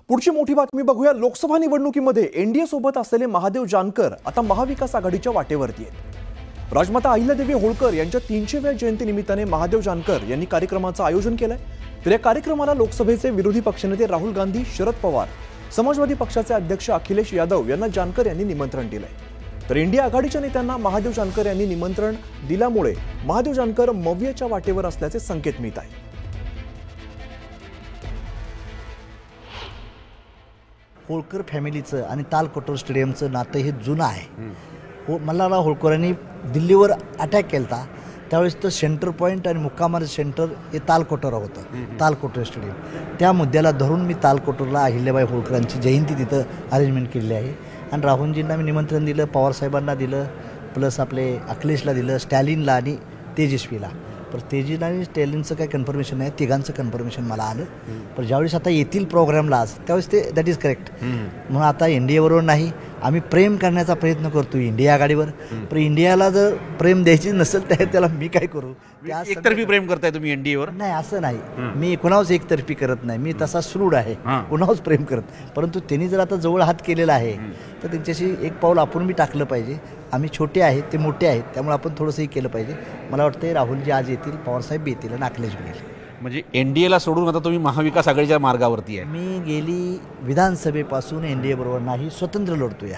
पुढची मोठी बातमी बघूया। लोकसभा निवडणुकीमध्ये एनडीए सोबत असलेले महादेव जानकर आता महाविकास आघाडीच्या वाटेवरती आहेत। राजमाता अहिल्यादेवी होळकर यांच्या 300व्या जयंतीनिमित्ताने महादेव जानकर यांनी कार्यक्रमाचं आयोजन केलंय। तर या कार्यक्रमाला लोकसभेचे विरोधी पक्षनेते राहुल गांधी, शरद पवार, समाजवादी पक्षाचे अध्यक्ष अखिलेश यादव यांना जानकर यांनी निमंत्रण दिलंय। तर इंडिया आघाडीच्या नेत्यांना महादेव जानकर यांनी निमंत्रण दिल्यामुळे महादेव जानकर मवियाच्या वाटेवर असल्याचे संकेत मिळत आहेत। होळकर फॅमिलीचं आणि तालकोटर स्टेडियमचं नातं हे जुनं आहे। मल्हारराव होळकरांनी दिल्लीवर अटॅक केला त्यावेळेस तर सेंटर पॉईंट आणि मुक्कामाचं सेंटर हे तालकोटर होतं, तालकोटर स्टेडियम। त्या मुद्द्याला धरून मी तालकोटरला अहिल्याबाई होळकरांची जयंती तिथं अरेंजमेंट केली आहे आणि राहुलजींना मी निमंत्रण दिलं, पवारसाहेबांना दिलं, प्लस आपले अखिलेशला दिलं, स्टॅलिनला आणि तेजस्वीला। पण तेजस्वी आणि स्टॅलिनचं काही कन्फर्मेशन नाही, तिघांचं कन्फर्मेशन मला आलं। पण ज्यावेळेस आता येतील प्रोग्रामला आज त्यावेळेस ते दॅट इज करेक्ट। म्हणून आता एनडीएबरोबर नाही, आम्ही प्रेम करण्याचा प्रयत्न करतो इंडिया आघाडीवर। पण इंडियाला जर प्रेम द्यायची नसेल तर त्याला मी काय करू? एकतर्फी प्रेम करताय तुम्ही एनडीएवर? नाही, असं नाही, मी कुणाच एकतर्फी करत नाही, मी तसा सूड आहे, कुणाच प्रेम करत। परंतु त्यांनी जर आता जवळ हात केलेला आहे तर त्यांच्याशी एक पाऊल आपण बी टाकलं पाहिजे। आम्ही छोटे आहेत, ते मोठे आहेत, त्यामुळे आपण थोडंसंही केलं पाहिजे। मला वाटतं राहुलजी आज येतील, पवारसाहेब बी येतील आणि अखिलेश बी येतील। म्हणजे एनडीएला सोडून आता तुम्ही महाविकास आघाडीच्या मार्गावरती आहे? मी गेली विधानसभेपासून एनडीए बरोबर नाही, स्वतंत्र लढतोय।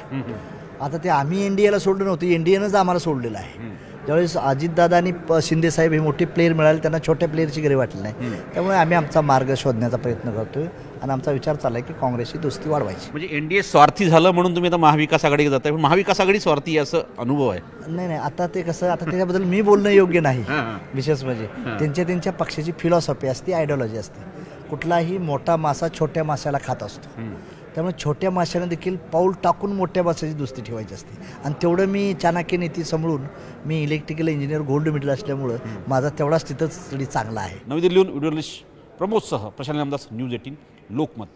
आता ते आम्ही एनडीएला सोडलं नव्हतं, एनडीएनंच आम्हाला सोडलेलं आहे। ज्यावेळेस अजितदादा आणि शिंदेसाहेब हे मोठे प्लेयर मिळाले, त्यांना छोट्या प्लेयरची गरज वाटली नाही, त्यामुळे आम्ही आमचा मार्ग शोधण्याचा प्रयत्न करतोय आणि आमचा विचार चालला आहे की काँग्रेसची दोस्ती वाढवायची। म्हणजे एनडीए स्वार्थी झालं म्हणून तुम्ही आता महाविकास आघाडीकडे जाताय, पण महाविकास आघाडी स्वार्थी असं अनुभव आहे? नाही, आता ते कसं, आता त्याच्याबद्दल मी बोलणं योग्य नाही। विशेष म्हणजे त्यांच्या पक्षाची फिलॉसॉफी असते, आयडिओलॉजी असते। कुठलाही मोठा मासा छोट्या माशाला खात असतो, त्यामुळे छोट्या माशाने देखील पाऊल टाकून मोठ्या माशाची दोस्ती ठेवायची असते। आणि तेवढं मी चाणक्य नीती समळून, मी इलेक्ट्रिकल इंजिनियर गोल्ड मेडल असल्यामुळं माझा तेवढाच तिथंच चांगला आहे। नवी दिल्लीहून व्हिडिओ जर्नलिस्ट प्रमोदसह प्रशांत रामदास, न्यूज 18 लोकमत।